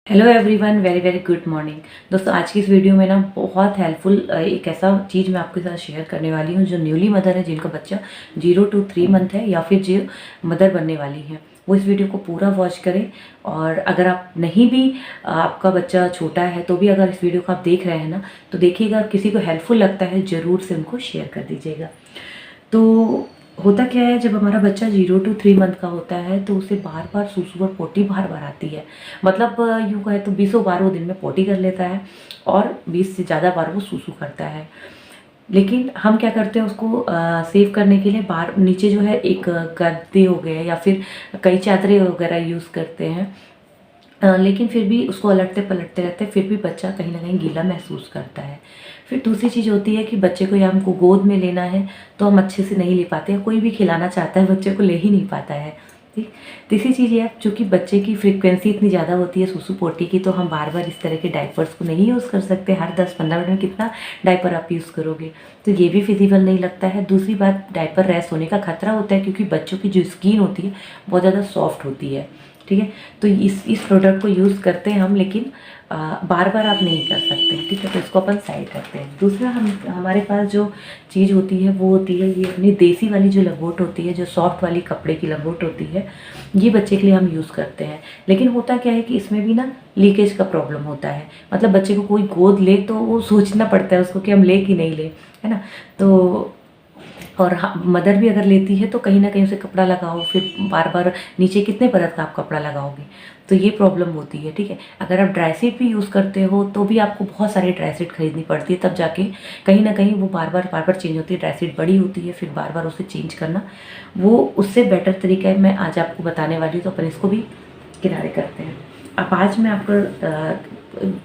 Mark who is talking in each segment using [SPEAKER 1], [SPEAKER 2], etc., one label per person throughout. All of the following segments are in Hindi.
[SPEAKER 1] Hello everyone, very very good morning. दोस्तों, आज की इस वीडियो में ना बहुत हेल्पफुल एक ऐसा चीज़ मैं आपके साथ शेयर करने वाली हूँ जो न्यूली मदर है, जिनका बच्चा 0 to 3 मंथ है या फिर जो मदर बनने वाली है, वो इस वीडियो को पूरा वॉच करें। और अगर आप नहीं भी आपका बच्चा छोटा है तो भी अगर इस वीडियो को आप देख रहे हैं ना, तो देखिएगा और किसी को हेल्पफुल लगता है ज़रूर से उनको शेयर कर दीजिएगा। तो होता क्या है, जब हमारा बच्चा 0 to 3 मंथ का होता है तो उसे बार बार सूसू और पोटी बार बार आती है। मतलब यूँ कहे तो 20 बार वो दिन में पोटी कर लेता है और 20 से ज़्यादा बार वो सूसू करता है। लेकिन हम क्या करते हैं, उसको सेव करने के लिए बाहर नीचे जो है एक गद्दे हो गए या फिर कई चादरें वगैरह यूज़ करते हैं। लेकिन फिर भी उसको अलटते पलटते रहते हैं, फिर भी बच्चा कहीं ना कहीं गीला महसूस करता है। फिर दूसरी चीज़ होती है कि बच्चे को या हमको गोद में लेना है तो हम अच्छे से नहीं ले पाते हैं, कोई भी खिलाना चाहता है बच्चे को ले ही नहीं पाता है। ठीक। तीसरी चीज़ ये है, चूँकि बच्चे की फ्रीक्वेंसी इतनी ज़्यादा होती है सूसू पोटी की, तो हम बार बार इस तरह के डाइपर्स को नहीं यूज़ कर सकते। हर 10-15 मिनट में कितना डाइपर आप यूज़ करोगे, तो ये भी फिजिबल नहीं लगता है। दूसरी बात, डाइपर रैश होने का खतरा होता है क्योंकि बच्चों की जो स्किन होती है बहुत ज़्यादा सॉफ्ट होती है। ठीक है, तो इस प्रोडक्ट को यूज़ करते हैं हम, लेकिन बार बार आप नहीं कर सकते। ठीक है, तो इसको अपन साइड करते हैं। दूसरा, हमारे पास जो चीज़ होती है वो होती है ये अपनी देसी वाली जो लंगोट होती है, जो सॉफ्ट वाली कपड़े की लंगोट होती है, ये बच्चे के लिए हम यूज़ करते हैं। लेकिन होता क्या है कि इसमें भी ना लीकेज का प्रॉब्लम होता है। मतलब बच्चे को कोई गोद ले तो वो सोचना पड़ता है उसको कि हम ले कि नहीं ले, है ना। तो और हाँ, मदर भी अगर लेती है तो कहीं ना कहीं उसे कपड़ा लगाओ, फिर बार बार नीचे कितने परत का आप कपड़ा लगाओगे, तो ये प्रॉब्लम होती है। ठीक है, अगर आप ड्राई सीट भी यूज़ करते हो तो भी आपको बहुत सारी ड्राई सीट खरीदनी पड़ती है, तब जाके कहीं ना कहीं वो बार बार चेंज होती है। ड्राई सीट बड़ी होती है, फिर बार बार उसे चेंज करना, वो उससे बेटर तरीका है मैं आज आपको बताने वाली हूँ। तो अपन इसको भी किनारे करते हैं। अब आज मैं आपको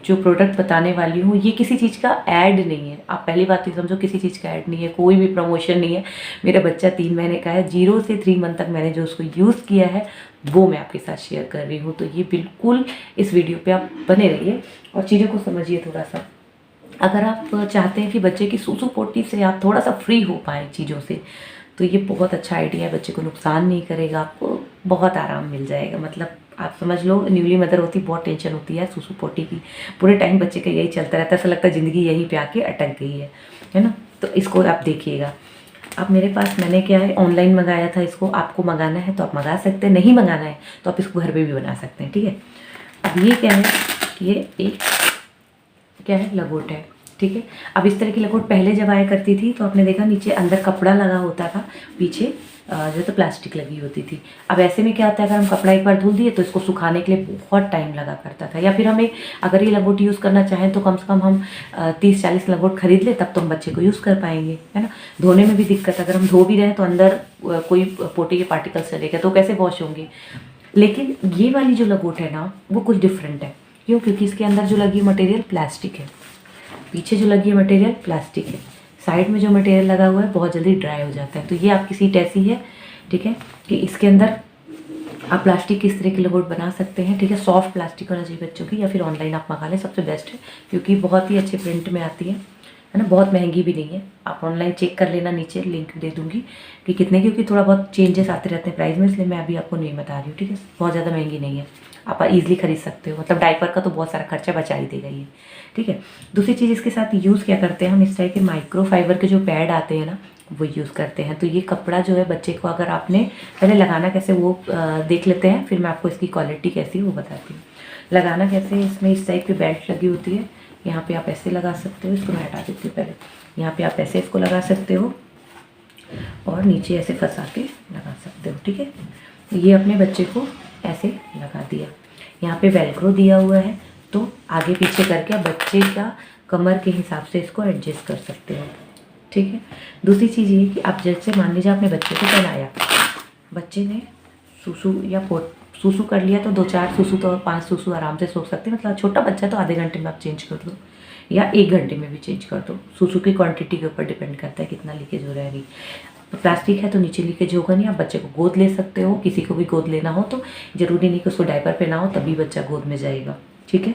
[SPEAKER 1] जो प्रोडक्ट बताने वाली हूँ ये किसी चीज़ का ऐड नहीं है। आप पहली बात तो समझो, किसी चीज़ का ऐड नहीं है, कोई भी प्रमोशन नहीं है। मेरा बच्चा 3 महीने का है, 0 से 3 मंथ तक मैंने जो उसको यूज़ किया है वो मैं आपके साथ शेयर कर रही हूँ। तो ये बिल्कुल इस वीडियो पे आप बने रहिए और चीज़ों को समझिए थोड़ा सा। अगर आप चाहते हैं कि बच्चे की सूसू पोटी से आप थोड़ा सा फ्री हो पाएँ चीज़ों से, तो ये बहुत अच्छा आइडिया है। बच्चे को नुकसान नहीं करेगा, आपको बहुत आराम मिल जाएगा। मतलब आप समझ लो, न्यूली मदर होती बहुत टेंशन होती है सूसू पोटी की, पूरे टाइम बच्चे का यही चलता रहता है, ऐसा लगता है ज़िंदगी यहीं पे आके अटक गई है ना। तो इसको आप देखिएगा। अब मेरे पास मैंने क्या है, ऑनलाइन मंगाया था इसको। आपको मंगाना है तो आप मंगा सकते हैं, नहीं मंगाना है तो आप इसको घर पे भी बना सकते हैं। ठीक है, अब ये क्या है, ये एक क्या है, लगोट है। ठीक है, अब इस तरह की लगोट पहले जब आया करती थी तो आपने देखा नीचे अंदर कपड़ा लगा होता था, पीछे जो तो प्लास्टिक लगी होती थी। अब ऐसे में क्या होता है, अगर हम कपड़ा एक बार धुल दिए तो इसको सुखाने के लिए बहुत टाइम लगा करता था। या फिर हमें अगर ये लगोट यूज़ करना चाहें तो कम से कम हम 30-40 लगोट खरीद ले, तब तो हम बच्चे को यूज़ कर पाएंगे, है ना। धोने में भी दिक्कत, अगर हम धो भी रहे हैं तो अंदर कोई पोटी के पार्टिकल्स चले गए तो कैसे वॉश होंगे। लेकिन ये वाली जो लगोट है ना, वो कुछ डिफरेंट है। क्यों? क्योंकि इसके अंदर जो लगी मटेरियल प्लास्टिक है, पीछे जो लगी है मटेरियल प्लास्टिक है, साइड में जो मटेरियल लगा हुआ है बहुत जल्दी ड्राई हो जाता है। तो ये आपकी सीट ऐसी है, ठीक है, कि इसके अंदर आप प्लास्टिक की इस तरह की लगोट बना सकते हैं। ठीक है, सॉफ्ट प्लास्टिक होना चाहिए बच्चों की, या फिर ऑनलाइन आप मंगा लें, सबसे बेस्ट है क्योंकि बहुत ही अच्छे प्रिंट में आती है ना। बहुत महंगी भी नहीं है, आप ऑनलाइन चेक कर लेना, नीचे लिंक दे दूंगी कि कितने, क्योंकि थोड़ा बहुत चेंजेस आते रहते हैं प्राइस में, इसलिए मैं अभी आपको नहीं बता रही हूँ। ठीक है, बहुत ज़्यादा महंगी नहीं है, आप ईजिली खरीद सकते हो। मतलब डाइपर का तो बहुत सारा खर्चा बचा ही देगा ये। ठीक है, दूसरी चीज़ इसके साथ यूज़ क्या करते हैं हम, इस टाइप के माइक्रोफाइबर के जो पैड आते हैं ना, वो यूज़ करते हैं। तो ये कपड़ा जो है बच्चे को, अगर आपने पहले लगाना कैसे वो देख लेते हैं, फिर मैं आपको इसकी क्वालिटी कैसी है वो बताती हूँ। लगाना कैसे, इसमें इस टाइप की बेल्ट लगी होती है, यहाँ पे आप ऐसे लगा सकते हो। इसको मैं हटा देती हूँ पहले। यहाँ पे आप ऐसे इसको लगा सकते हो और नीचे ऐसे फंसा के लगा सकते हो। ठीक है, ये अपने बच्चे को ऐसे लगा दिया। यहाँ पे वेलक्रो दिया हुआ है, तो आगे पीछे करके आप बच्चे का कमर के हिसाब से इसको एडजस्ट कर सकते हो। ठीक है, दूसरी चीज़ ये कि आप जैसे मान लीजिए आपने बच्चे को पहनाया, बच्चे ने सूसू या सूसू कर लिया तो 2-4 सूसू तो 5 सूसू आराम से सो सकते हैं। मतलब छोटा बच्चा तो आधे घंटे में आप चेंज कर दो या 1 घंटे में भी चेंज कर दो। सूसू की क्वांटिटी के ऊपर डिपेंड करता है कितना लीकेज हो रहा है। नहीं तो प्लास्टिक है तो नीचे लीकेज होगा नहीं। आप बच्चे को गोद ले सकते हो, किसी को भी गोद लेना हो तो ज़रूरी नहीं कि उसको डायपर पहनाओ तभी बच्चा गोद में जाएगा। ठीक है,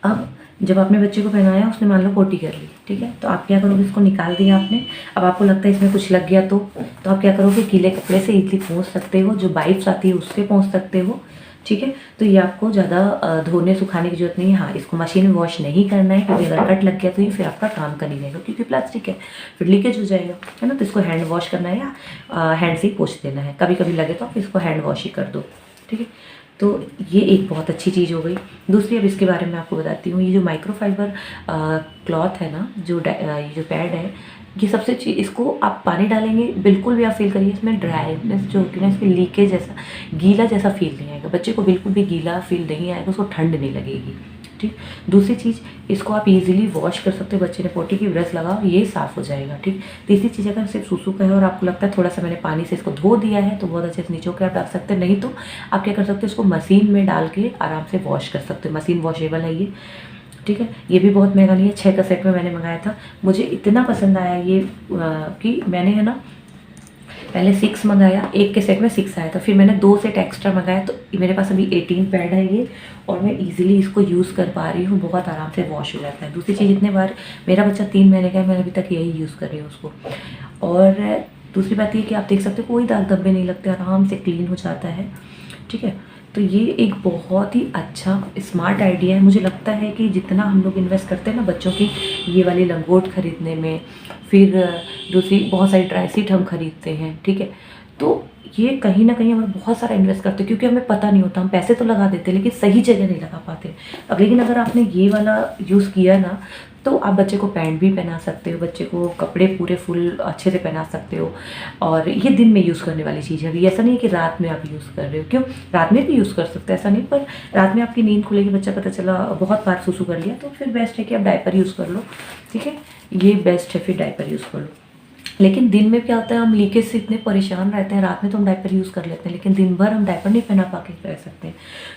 [SPEAKER 1] अब जब आपने बच्चे को पहनाया, उसने मान लो पोटी कर ली, ठीक है, तो आप क्या करोगे, इसको निकाल दिया आपने। अब आपको लगता है इसमें कुछ लग गया तो आप क्या करोगे, गीले कपड़े से इजली पोंछ सकते हो, जो वाइप्स आती है उससे पोंछ सकते हो। ठीक है। तो ये आपको ज़्यादा धोने सुखाने की जरूरत नहीं है। हाँ, इसको मशीन में वॉश नहीं करना है, क्योंकि अगर कट लग गया तो ये फिर आपका काम का नहीं रहेगा, क्योंकि प्लास्टिक है, फिर लीकेज हो जाएगा, है ना। तो इसको हैंड वॉश करना है या हैंड से ही पोंछ देना है। कभी कभी लगे तो आप इसको हैंड वॉश ही कर दो, ठीक है। तो ये एक बहुत अच्छी चीज़ हो गई। दूसरी, अब इसके बारे में आपको बताती हूँ। ये जो माइक्रोफाइबर क्लॉथ है ना, ये जो पैड है, ये सबसे अच्छी। इसको आप पानी डालेंगे, बिल्कुल भी आप फील करिए इसमें ड्राईनेस जो होती है ना, इसमें लीकेज जैसा, गीला जैसा फील नहीं आएगा। बच्चे को बिल्कुल भी गीला फील नहीं आएगा, उसको ठंड नहीं लगेगी, ठीक। दूसरी चीज़, इसको आप इजीली वॉश कर सकते हो। बच्चे ने पोटी की ब्रश लगाओ, ये साफ़ हो जाएगा, ठीक। तीसरी चीज़, अगर सिर्फ सूसू का है और आपको लगता है थोड़ा सा मैंने पानी से इसको धो दिया है, तो बहुत अच्छे से निचो के आप डाल सकते हैं। नहीं तो आप क्या कर सकते हो, इसको मशीन में डाल के आराम से वॉश कर सकते हो। मशीन वॉशेबल है ये, ठीक है। ये भी बहुत महंगा नहीं है, 6 का सेट में मैंने मंगाया था। मुझे इतना पसंद आया ये कि मैंने, है ना, पहले 6 मंगाया, एक के सेट में 6 आया था, फिर मैंने 2 सेट एक्स्ट्रा मंगाया। तो मेरे पास अभी 18 पैड है ये, और मैं इजीली इसको यूज़ कर पा रही हूँ। बहुत आराम से वॉश हो जाता है। दूसरी चीज़, इतने बार मेरा बच्चा 3 महीने का है, मैंने अभी तक यही यूज़ कर रही हूँ उसको। और दूसरी बात ये कि आप देख सकते हो कोई दाग धब्बे नहीं लगते, आराम से क्लीन हो जाता है, ठीक है। तो ये एक बहुत ही अच्छा स्मार्ट आइडिया है। मुझे लगता है कि जितना हम लोग इन्वेस्ट करते हैं ना बच्चों की ये वाली लंगोट खरीदने में, फिर दूसरी बहुत सारी ड्राई सीट हम खरीदते हैं, ठीक है, तो ये कहीं ना कहीं हम बहुत सारा इन्वेस्ट करते हैं, क्योंकि हमें पता नहीं होता। हम पैसे तो लगा देते हैं, लेकिन सही जगह नहीं लगा पाते। अब लेकिन अगर आपने ये वाला यूज़ किया ना, तो आप बच्चे को पैंट भी पहना सकते हो, बच्चे को कपड़े पूरे फुल अच्छे से पहना सकते हो। और ये दिन में यूज़ करने वाली चीज़ है। अभी ऐसा नहीं है कि रात में आप यूज़ कर रहे हो, क्यों, रात में भी यूज़ कर सकते हैं, ऐसा नहीं। पर रात में आपकी नींद खुलेगी, बच्चा पता चला बहुत बार सुसु कर लिया, तो फिर बेस्ट है कि आप डायपर यूज़ कर लो, ठीक है। ये बेस्ट है, फिर डायपर यूज़ कर लो। लेकिन दिन में क्या होता है, हम लीकेज से इतने परेशान रहते हैं। रात में तो हम डायपर यूज़ कर लेते हैं, लेकिन दिन भर हम डायपर नहीं पहना पा के रह सकते हैं।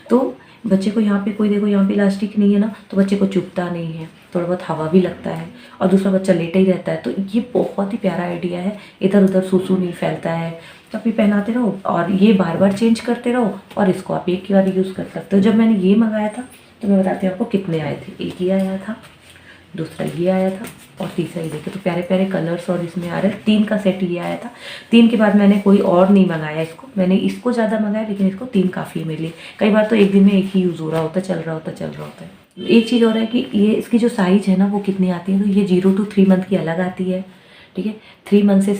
[SPEAKER 1] तो बच्चे को यहाँ पे, कोई देखो यहाँ पे इलास्टिक नहीं है ना, तो बच्चे को चुभता नहीं है, थोड़ा बहुत हवा भी लगता है, और दूसरा बच्चा लेटा ही रहता है। तो ये बहुत ही प्यारा आइडिया है। इधर उधर सूसू नहीं फैलता है, तो आप ये पहनाते रहो, और ये बार बार चेंज करते रहो, और इसको आप एक ही बार यूज़ कर सकते हो। जब मैंने ये मंगाया था, तो मैं बताती हूँ आपको कितने आए थे। एक ही आया था, दूसरा ये आया था, और तीसरा ये देखिए। तो प्यारे प्यारे कलर्स और इसमें आ रहे हैं। 3 का सेट ये आया था। 3 के बाद मैंने कोई और नहीं मंगाया इसको। मैंने इसको ज़्यादा मंगाया, लेकिन इसको 3 काफ़ी है मेरे लिए। कई बार तो एक दिन में एक ही यूज़ हो रहा होता, चल रहा होता है। एक चीज़ और है कि ये इसकी जो साइज़ है ना, वो कितनी आती है। तो ये 0 to 3 मंथ की अलग आती है, ठीक है। 3 मंथ से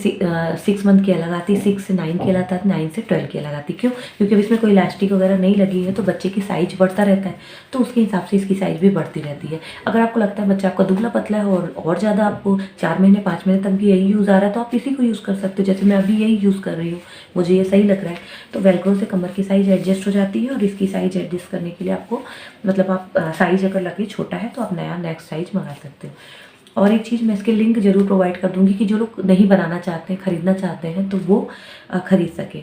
[SPEAKER 1] 6 मंथ की अलग आती है, 6 से 9 की अलग आती है, 9 से 12 की अलग आती है। क्यों, क्योंकि अब इसमें कोई इलास्टिक वगैरह नहीं लगी है, तो बच्चे की साइज बढ़ता रहता है, तो उसके हिसाब से इसकी साइज़ भी बढ़ती रहती है। अगर आपको लगता है बच्चा आपका दुबला पतला है, और ज़्यादा आपको 4 महीने 5 महीने तक भी यही यूज़ आ रहा है, तो आप इसी को यूज़ कर सकते हो। जैसे मैं अभी यही यूज़ कर रही हूँ, मुझे ये सही लग रहा है। तो वेलक्रो से कमर की साइज़ एडजस्ट हो जाती है, और इसकी साइज़ एडजस्ट करने के लिए आपको, मतलब आप साइज़ अगर लगे छोटा है, तो आप नया नेक्स्ट साइज़ मंगा सकते हो। और एक चीज़, मैं इसके लिंक ज़रूर प्रोवाइड कर दूँगी कि जो लोग नहीं बनाना चाहते हैं, ख़रीदना चाहते हैं, तो वो ख़रीद सके,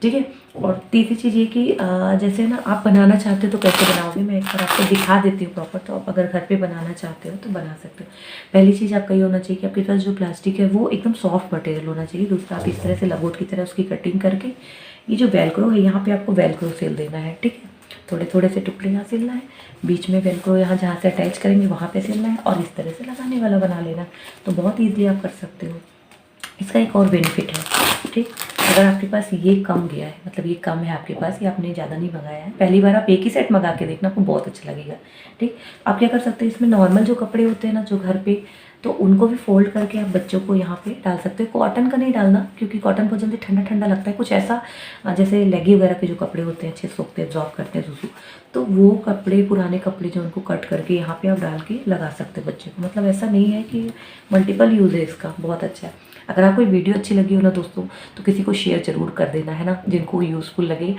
[SPEAKER 1] ठीक है। और तीसरी चीज़ ये कि जैसे ना आप बनाना चाहते हो तो कैसे बनाओगे, मैं एक बार आपको दिखा देती हूँ प्रॉपर। तो आप अगर घर पे बनाना चाहते हो तो बना सकते हो। पहली चीज़ आपका ये होना चाहिए कि आपके पास जो प्लास्टिक है वो एकदम सॉफ्ट मटेरियल होना चाहिए। दूसरा, आप इस तरह से लगोट की तरह उसकी कटिंग करके, ये जो वेलक्रो है यहाँ पर आपको वेलक्रो सेल देना है, ठीक है। थोड़े थोड़े से टुकड़े यहाँ सिलना है, बीच में वेलक्रो यहाँ जहाँ से अटैच करेंगे वहाँ पे सिलना है, और इस तरह से लगाने वाला बना लेना। तो बहुत ईजिली आप कर सकते हो। इसका एक और बेनिफिट है, ठीक। अगर आपके पास ये कम गया है, मतलब ये कम है आपके पास, ये आपने ज़्यादा नहीं मंगाया है, पहली बार आप एक ही सेट मंगा के देखना, आपको बहुत अच्छा लगेगा, ठीक। आप क्या कर सकते हैं, इसमें नॉर्मल जो कपड़े होते हैं ना, जो घर पे, तो उनको भी फोल्ड करके आप बच्चों को यहाँ पे डाल सकते हो। कॉटन का नहीं डालना, क्योंकि कॉटन बहुत जल्दी ठंडा ठंडा लगता है। कुछ ऐसा जैसे लेगी वगैरह के जो कपड़े होते हैं, अच्छे सोखते हैं, एब्जॉर्ब करते हैं सुसु, तो वो कपड़े, पुराने कपड़े जो, उनको कट करके यहाँ पे आप डाल के लगा सकते हो बच्चे को। मतलब ऐसा नहीं है कि मल्टीपल यूज़ है इसका, बहुत अच्छा है। अगर आपको वीडियो अच्छी लगी हो ना दोस्तों, तो किसी को शेयर ज़रूर कर देना, है ना, जिनको यूज़फुल लगे।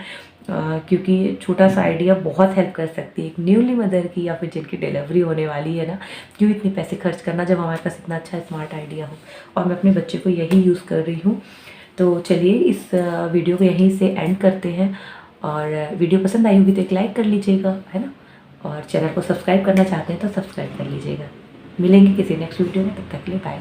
[SPEAKER 1] क्योंकि छोटा सा आइडिया बहुत हेल्प कर सकती है एक न्यूली मदर की, या फिर जिनकी डिलीवरी होने वाली है ना। क्यों इतने पैसे खर्च करना जब हमारे पास इतना अच्छा स्मार्ट आइडिया हो। और मैं अपने बच्चे को यही यूज़ कर रही हूँ। तो चलिए इस वीडियो को यहीं से एंड करते हैं। और वीडियो पसंद आई होगी तो एक लाइक कर लीजिएगा, है ना। और चैनल को सब्सक्राइब करना चाहते हैं तो सब्सक्राइब कर लीजिएगा। मिलेंगे किसी नेक्स्ट वीडियो में, तब तक के लिए बाय।